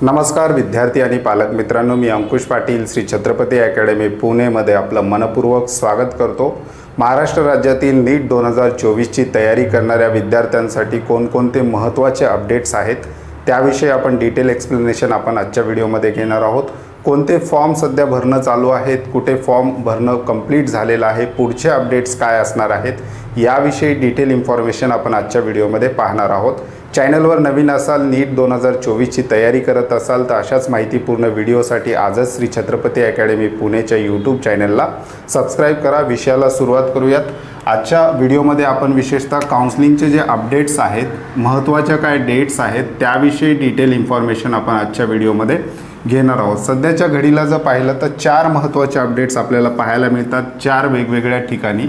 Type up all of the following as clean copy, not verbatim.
नमस्कार विद्यार्थी आणि पालक मित्रांनो, मी अंकुश पाटील श्री छत्रपती अकॅडमी पुणेमध्ये आपलं मनपूर्वक स्वागत करतो। महाराष्ट्र राज्यातील नीट 2024 ची तयारी करणाऱ्या विद्यार्थ्यांसाठी कोणकोणते महत्त्वाचे अपडेट्स आहेत त्याविषयी आपण डिटेल एक्सप्लेनेशन आपण आजच्या व्हिडिओमध्ये घेणार आहोत। कोणते फॉर्म सध्या भरणं चालू आहेत, कुठे फॉर्म भरणं कंप्लीट झालेलं आहे, पुढचे अपडेट्स काय असणार आहेत याविषयी डिटेल इन्फॉर्मेशन आपण आजच्या व्हिडिओमध्ये पाहणार आहोत। चॅनलवर नवीन असाल, नीट 2024 ची तयारी करत असाल तर अशाच माहितीपूर्ण व्हिडिओसाठी आजच श्री छत्रपती अकॅडमी पुणेच्या यूट्यूब चॅनलला सबस्क्राइब करा। विषयाला सुरुवात करूयात। आजच्या व्हिडिओमध्ये आपण विशेषतः काउन्सिलिंगचे जे अपडेट्स आहेत, महत्त्वाच्या काय डेट्स आहेत त्याविषयी डिटेल इन्फॉर्मेशन आपण आजच्या व्हिडिओमध्ये घेणार आहोत। सध्याच्या घडीला जर पाहिलं तर 4 महत्त्वाचे अपडेट्स आपल्याला पाहायला मिळतात 4 वेगवेगळ्या ठिकाणी।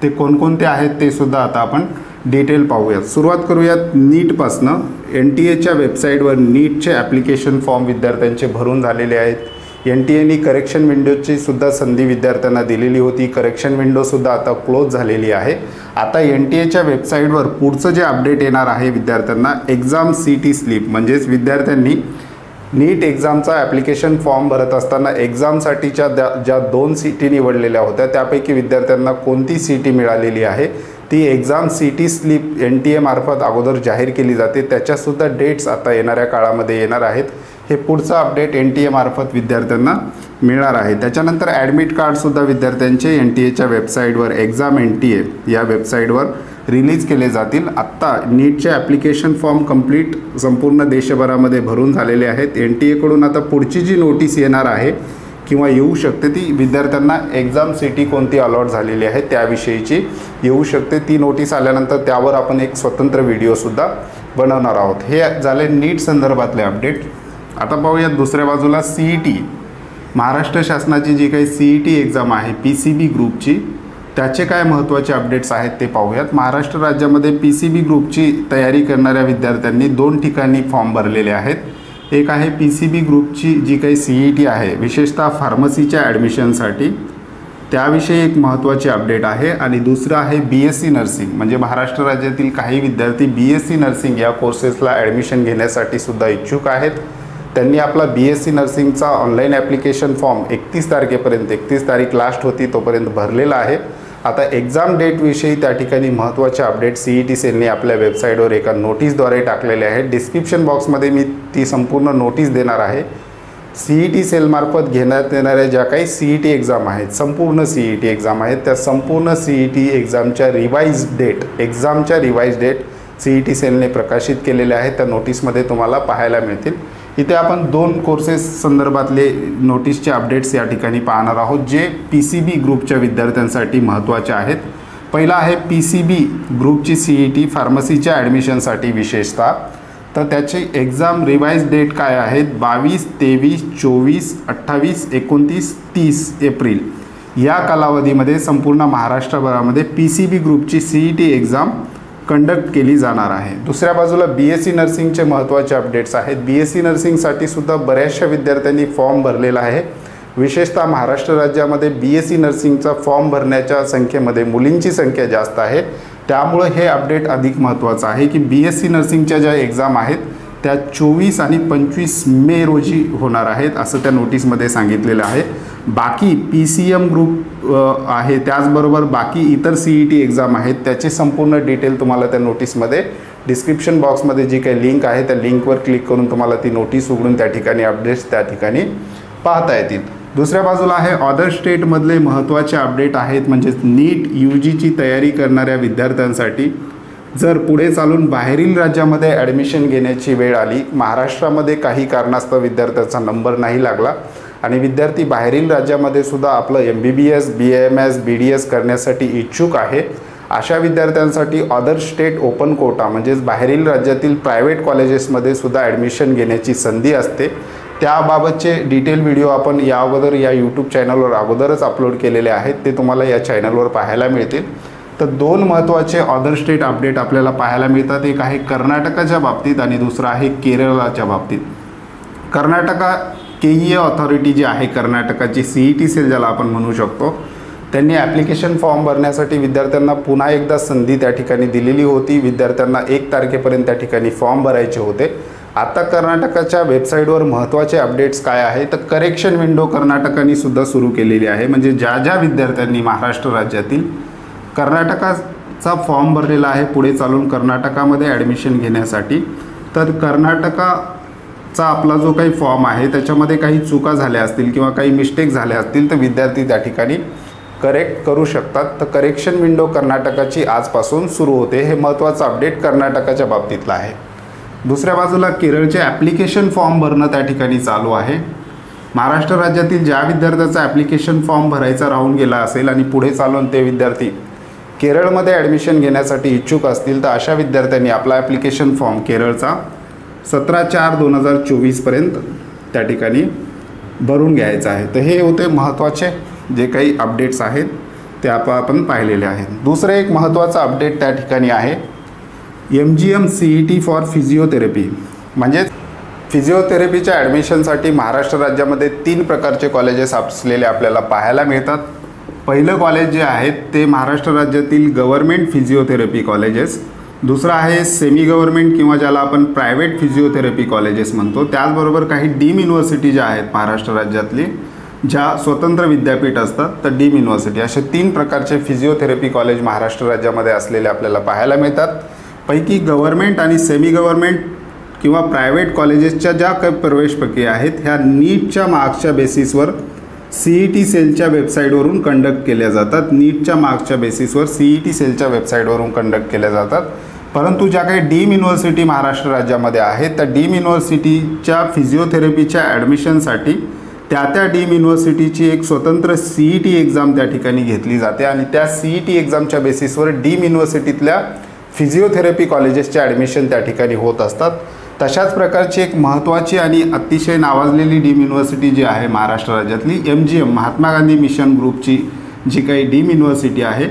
ते कोणकोणते आहेत ते सुद्धा आता आपण डिटेल पाहूयात। सुरुवात करूयात नीटपासनं। NTA वेबसाईटवर नीटचे ॲप्लिकेशन फॉर्म विद्यार्थ्यांचे भरून झालेले आहेत। NTAने करेक्शन विंडोची सुद्धा संधी विद्यार्थ्यांना दिलेली होती। करेक्शन विंडो सुद्धा आता क्लोज झालेली आहे। आता NTA वेबसाईटवर पुढचं जे अपडेट येणार आहे विद्यार्थ्यांना, एक्झाम CT स्लिप म्हणजेच विद्यार्थ्यांनी नीट एक्झामचा ॲप्लिकेशन फॉर्म भरत असताना एक्झामसाठीच्या ज्या 2 सीटी निवडलेल्या होत्या त्यापैकी विद्यार्थ्यांना कोणती सीटी मिळालेली आहे ती एक्झाम CT स्लिप NTA मार्फत अगोदर जाहीर केली जाते। त्याच्यासुद्धा डेट्स आता येणाऱ्या काळामध्ये येणार आहेत। हे पुढचं अपडेट NTA मार्फत विद्यार्थ्यांना मिळणार आहे। त्याच्यानंतर ॲडमिट कार्डसुद्धा विद्यार्थ्यांचे NTA वेबसाईटवर एक्झाम NTA या वेबसाईटवर रिलीज केले जातील। आत्ता नीटचे ॲप्लिकेशन फॉर्म कंप्लीट संपूर्ण देशभरामध्ये भरून झालेले आहेत। NTA कडून आता पुढची जी नोटीस येणार आहे किंवा येऊ शकते ती विद्यार्थ्यांना एक्झाम सिटी कोणती अलॉट झालेली आहे त्याविषयीची येऊ शकते। ती नोटीस आल्यानंतर त्यावर आपण एक स्वतंत्र व्हिडिओसुद्धा बनवणार आहोत। हे झाले नीट संदर्भातले अपडेट। आता पाहूयात दुसऱ्या बाजूला CET, महाराष्ट्र शासनाची जी काही CET एक्झाम आहे PCB ग्रुपची, त्याचे काय महत्त्वाचे अपडेट्स आहेत ते पाहूयात। महाराष्ट्र राज्यामध्ये PCB ग्रुपची तयारी करणाऱ्या विद्यार्थ्यांनी 2 ठिकाणी फॉर्म भरलेले आहेत। एक आहे PCB ग्रुपची जी काही CET आहे विशेषतः फार्मसीच्या ॲडमिशनसाठी, त्याविषयी एक महत्त्वाचे अपडेट आहे। आणि दुसरं आहे BSc नर्सिंग, म्हणजे महाराष्ट्र राज्यातील काही विद्यार्थी BSc नर्सिंग या कोर्सेसला ॲडमिशन घेण्यासाठी सुद्धा इच्छुक आहेत। त्यांनी आपला BSc नर्सिंगचा ऑनलाईन ॲप्लिकेशन फॉर्म 31 तारखेपर्यंत, 31 तारीख लास्ट होती तोपर्यंत भरलेला आहे। आता एक्झाम डेटविषयी त्या ठिकाणी महत्त्वाचे अपडेट CET सेलने आपल्या वेबसाईटवर एका नोटीसद्वारे टाकलेले आहेत। डिस्क्रिप्शन बॉक्समध्ये मी ती संपूर्ण नोटीस देणार आहे। CET सेलमार्फत घेण्यात येणाऱ्या ज्या काही CET एक्झाम आहेत, संपूर्ण CET एक्झाम आहेत, त्या संपूर्ण CET एक्झामच्या एक्झामच्या रिवाइज डेट CET सेलने प्रकाशित केलेल्या आहेत। त्या नोटीसमध्ये तुम्हाला पाहायला मिळतील। इथे आपण 2 कोर्सेस संदर्भातले नोटीसचे अपडेट्स या ठिकाणी पाहणार आहोत जे PCB ग्रुपच्या विद्यार्थ्यांसाठी महत्त्वाचे आहेत। पहिला आहे PCB ग्रुपची CET फार्मसीच्या ॲडमिशनसाठी विशेषतः, तर त्याची एक्झाम रिवाइज डेट काय आहेत 22, 23, 24, 28, 29, 30 एप्रिल या कालावधीमध्ये संपूर्ण महाराष्ट्रभरामध्ये PCB ग्रुपची CET एक्झाम कंडक्ट केली जाणार आहे। दुसऱ्या बाजूला BSc नर्सिंगचे महत्त्वाचे अपडेट्स आहेत। BSc नर्सिंगसाठी सुद्धा बऱ्याचशा विद्यार्थ्यांनी फॉर्म भरलेला आहे। विशेषतः महाराष्ट्र राज्यामध्ये BSc नर्सिंगचा फॉर्म भरण्याच्या संख्येमध्ये मुलींची संख्या जास्त आहे, त्यामुळे हे अपडेट अधिक महत्त्वाचं आहे की BSc नर्सिंगच्या ज्या एक्झाम आहेत त्या 24 आणि 25 मे रोजी होणार आहेत असं त्या नोटीसमध्ये सांगितलेलं आहे। बाकी PCM ग्रुप आहे, त्याचबरोबर बाकी इतर CET एक्झाम आहेत त्याचे संपूर्ण डिटेल तुम्हाला त्या नोटीसमध्ये डिस्क्रिप्शन बॉक्समध्ये जी काही लिंक आहे त्या लिंकवर क्लिक करून तुम्हाला ती नोटीस उघडून त्या ठिकाणी अपडेट्स त्या ठिकाणी पाहता येतील। दुसऱ्या बाजूला आहे अदर स्टेटमधले महत्त्वाचे अपडेट आहेत, म्हणजेच नीट UGची तयारी करणाऱ्या विद्यार्थ्यांसाठी जर पुढे चालून बाहेरील राज्यामध्ये ॲडमिशन घेण्याची वेळ आली, महाराष्ट्रामध्ये काही कारणास्तव विद्यार्थ्यांचा नंबर नाही लागला आणि विद्यार्थी बाहेरील राज्यामध्ये सुद्धा आपलं MBBS, BAMS, BDS करण्यासाठी इच्छुक आहे, अशा विद्यार्थ्यांसाठी अदर स्टेट ओपन कोटा म्हणजेच बाहेरील राज्यातील प्रायव्हेट कॉलेजेसमध्ये सुद्धा ॲडमिशन घेण्याची संधी असते। त्याबाबतचे डिटेल व्हिडिओ आपण या अगोदर या यूट्यूब चॅनलवर अगोदरच अपलोड केलेले आहेत, ते तुम्हाला या चॅनलवर पाहायला मिळतील। तर 2 महत्त्वाचे अदर स्टेट अपडेट आपल्याला पाहायला मिळतात। एक आहे कर्नाटकाच्या बाबतीत आणि दुसरा आहे केरळच्या बाबतीत। कर्नाटका KEA ऑथॉरिटी जी आहे कर्नाटकाची CET सेल ज्याला आपण म्हणू शकतो, त्यांनी ॲप्लिकेशन फॉर्म भरण्यासाठी विद्यार्थ्यांना पुन्हा एकदा संधी त्या ठिकाणी दिलेली होती। विद्यार्थ्यांना 1 तारखेपर्यंत त्या ठिकाणी फॉर्म भरायचे होते। आता कर्नाटकाच्या वेबसाईटवर महत्त्वाचे अपडेट्स काय आहे तर करेक्शन विंडो कर्नाटकाने सुद्धा सुरू केलेली आहे. म्हणजे ज्या ज्या विद्यार्थ्यांनी महाराष्ट्र राज्यातील कर्नाटकाचा फॉर्म भरलेला आहे पुढे चालून कर्नाटकामध्ये ॲडमिशन घेण्यासाठी, तर कर्नाटकाचा आपला जो काही फॉर्म आहे त्याच्यामध्ये काही चुका झाल्या असतील किंवा काही मिस्टेक झाल्या असतील तर विद्यार्थी त्या ठिकाणी करेक्ट करू शकतात. तर करेक्शन विंडो कर्नाटकाची आजपासून सुरू होते. हे महत्त्वाचं अपडेट कर्नाटकाच्या बाबतीतलं आहे. दुसऱ्या बाजूला केरळचे ॲप्लिकेशन फॉर्म भरणं त्या ठिकाणी चालू आहे. महाराष्ट्र राज्यातील ज्या विद्यार्थ्याचा ॲप्लिकेशन फॉर्म भरायचा राहून गेला असेल आणि पुढे चालून ते विद्यार्थी केरळमध्ये ॲडमिशन घेण्यासाठी इच्छुक असतील तर अशा विद्यार्थ्यांनी आपला ॲप्लिकेशन फॉर्म केरळचा 17/4/2024 त्या ठिकाणी भरून घ्यायचा आहे. तर हे होते महत्त्वाचे जे काही अपडेट्स आहेत ते आपण पाहिलेले आहेत. दुसरं एक महत्त्वाचं अपडेट त्या ठिकाणी आहे MGM CET फॉर फिजिओथेरपी. म्हणजेच फिजिओथेरपीच्या ॲडमिशनसाठी महाराष्ट्र राज्यामध्ये 3 प्रकारचे कॉलेजेस असलेले आपल्याला पाहायला मिळतात. पहिलं कॉलेज जे आहेत ते महाराष्ट्र राज्यातील गव्हर्मेंट फिजिओथेरपी कॉलेजेस, दुसरं आहे सेमी गव्हर्मेंट किंवा ज्याला आपण प्रायव्हेट फिजिओथेरपी कॉलेजेस म्हणतो. त्याचबरोबर काही डीम युनिव्हर्सिटी ज्या आहेत महाराष्ट्र राज्यातली ज्या स्वतंत्र विद्यापीठ असतात तर डीम युनिव्हर्सिटी, असे 3 प्रकारचे फिजिओथेरपी कॉलेज महाराष्ट्र राज्यामध्ये असलेले आपल्याला पाहायला मिळतात. पैकी गव्हर्मेंट आणि सेमी गव्हर्मेंट किंवा प्रायव्हेट कॉलेजेसच्या ज्या काही प्रवेश प्रक्रिया आहेत ह्या नीटच्या मार्क्सच्या बेसिसवर CET सेलच्या वेबसाईटवरून कंडक्ट केल्या जातात. नीटच्या मार्क्सच्या बेसिसवर CET सेलच्या वेबसाईटवरून कंडक्ट केल्या जातात. परंतु ज्या काही डीम युनिव्हर्सिटी महाराष्ट्र राज्यामध्ये आहेत त्या डीम युनिव्हर्सिटीच्या फिजिओथेरपीच्या ॲडमिशनसाठी त्या डीम युनिव्हर्सिटीची एक स्वतंत्र CET एक्झाम त्या ठिकाणी घेतली जाते आणि त्या CET एक्झामच्या बेसिसवर डीम युनिव्हर्सिटीतल्या फिजिओथेरपी कॉलेजेसचे ॲडमिशन त्या ठिकाणी होत असतात. तशाच प्रकारची एक महत्त्वाची आणि अतिशय नावाजलेली डीम युनिव्हर्सिटी जी आहे महाराष्ट्र राज्यातली MGM महात्मा गांधी मिशन ग्रुपची जी काही डीम युनिव्हर्सिटी आहे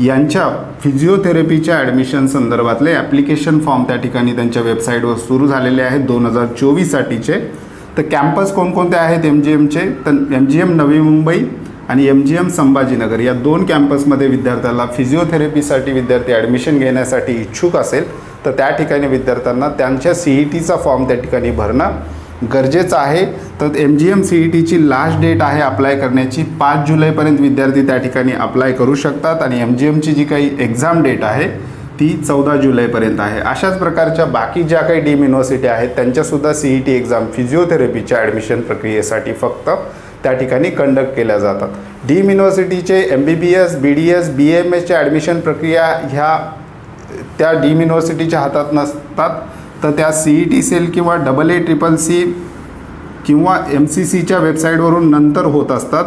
यांच्या फिजिओथेरपीच्या ॲडमिशन संदर्भातले ॲप्लिकेशन फॉर्म त्या ठिकाणी त्यांच्या वेबसाईटवर सुरू झालेले आहेत 2024साठीचे. तर कॅम्पस कोणकोणते आहेत MGMचे तर MGM नवी मुंबई आणि MGM संभाजीनगर या 2 कॅम्पसमध्ये विद्यार्थ्याला फिजिओथेरपीसाठी विद्यार्थी ॲडमिशन घेण्यासाठी इच्छुक असेल तर त्या ठिकाणी विद्यार्थ्यांना त्यांच्या CETचा फॉर्म त्या ठिकाणी भरणं गरजेचं आहे. तर MGM CETची लास्ट डेट आहे अप्लाय करण्याची 5 जुलैपर्यंत विद्यार्थी त्या ठिकाणी अप्लाय करू शकतात आणि MGMची जी काही एक्झाम डेट आहे ती 14 जुलैपर्यंत आहे. अशाच प्रकारच्या बाकी ज्या काही डीम युनिव्हर्सिटी आहेत त्यांच्यासुद्धा CET एक्झाम फिजिओथेरपीच्या ॲडमिशन प्रक्रियेसाठी फक्त त्या ठिकाणी कंडक्ट केल्या जातात. डीम युनिव्हर्सिटीचे MBBS BDS BAMSच्या ॲडमिशन प्रक्रिया ह्या त्या डीम युनिव्हर्सिटीच्या हातात नसतात, तर त्या CET सेल किंवा AACCC किंवा MCCच्या वेबसाईटवरून नंतर होत असतात.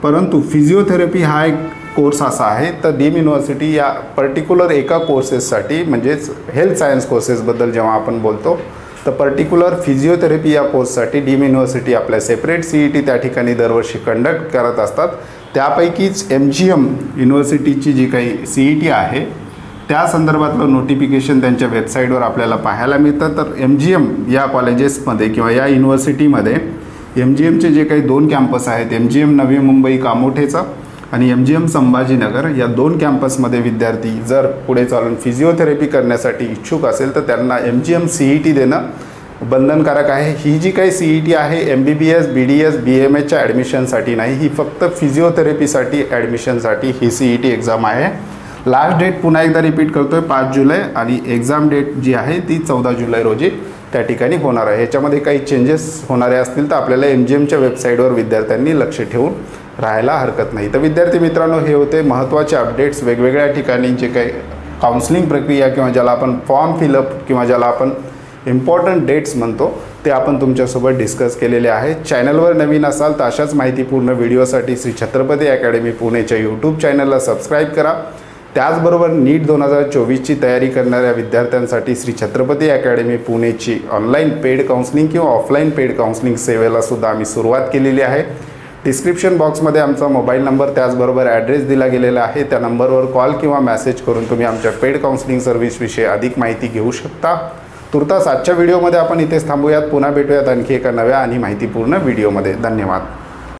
परंतु फिजिओथेरपी हा एक कोर्स असा आहे तर डीम युनिव्हर्सिटी या पर्टिक्युलर एका कोर्सेससाठी म्हणजेच हेल्थ सायन्स कोर्सेसबद्दल जेव्हा आपण बोलतो तर पर्टिक्युलर फिजिओथेरपी या कोर्ससाठी डीम युनिव्हर्सिटी आपल्या सेपरेट CET त्या ठिकाणी दरवर्षी कंडक्ट करत असतात. त्यापैकीच MGM युनिव्हर्सिटीची जी काही CET आहे त्या संदर्भातलं नोटिफिकेशन त्यांच्या वेबसाईटवर आपल्याला पाहायला मिळतं. तर MGM या कॉलेजेसमध्ये किंवा या युनिव्हर्सिटीमध्ये MGMचे जे काही 2 कॅम्पस आहेत MGM नवी मुंबई कामोठेचा आणि MGM संभाजीनगर या 2 कॅम्पसमध्ये विद्यार्थी जर पुढे चालून फिजिओथेरपी करण्यासाठी इच्छुक असेल तर त्यांना MGM CET देणं बंधनकारक आहे. ही जी काही CET आहे MBBS BDS BAMSच्या ॲडमिशनसाठी नाही, ही फक्त फिजिओथेरपीसाठी ॲडमिशनसाठी ही CET एक्झाम आहे. लास्ट डेट पुन्हा एकदा रिपीट करतो आहे 5 जुलै आणि एक्झाम डेट जी आहे ती 14 जुलै रोजी त्या ठिकाणी होणार आहे. ह्याच्यामध्ये काही चेंजेस होणारे असतील तर आपल्याला MGMच्या वेबसाईटवर विद्यार्थ्यांनी लक्ष ठेवून राहायला हरकत नाही. तर विद्यार्थी मित्रांनो हे होते महत्त्वाचे अपडेट्स. वेगवेगळ्या ठिकाणी जे काही काउन्सिलिंग प्रक्रिया किंवा ज्याला आपण फॉर्म फिलअप किंवा ज्याला आपण इम्पॉर्टंट डेट्स म्हणतो ते आपण तुमच्यासोबत डिस्कस केलेले आहेत. चॅनलवर नवीन असाल तर अशाच माहितीपूर्ण व्हिडिओसाठी श्री छत्रपती अकॅडमी पुणेच्या यूट्यूब चॅनलला सबस्क्राईब करा. त्याचबरोबर नीट 2024ची तयारी करणाऱ्या विद्यार्थ्यांसाठी श्री छत्रपती अकॅडमी पुणेची ऑनलाईन पेड काउन्सिलिंग किंवा ऑफलाईन पेड काउन्सिलिंग सेवेलासुद्धा आम्ही सुरुवात केलेली आहे. डिस्क्रिप्शन बॉक्समध्ये आमचा मोबाईल नंबर त्याचबरोबर ॲड्रेस दिला गेलेला आहे. त्या नंबरवर कॉल किंवा मेसेज करून तुम्ही आमच्या पेड काउन्सिलिंग सर्व्हिसविषयी अधिक माहिती घेऊ शकता. तुर्तास आजच्या व्हिडिओमध्ये आपण इथेच थांबूयात. पुन्हा भेटूयात आणखी एका नव्या आणि माहितीपूर्ण व्हिडिओमध्ये. धन्यवाद.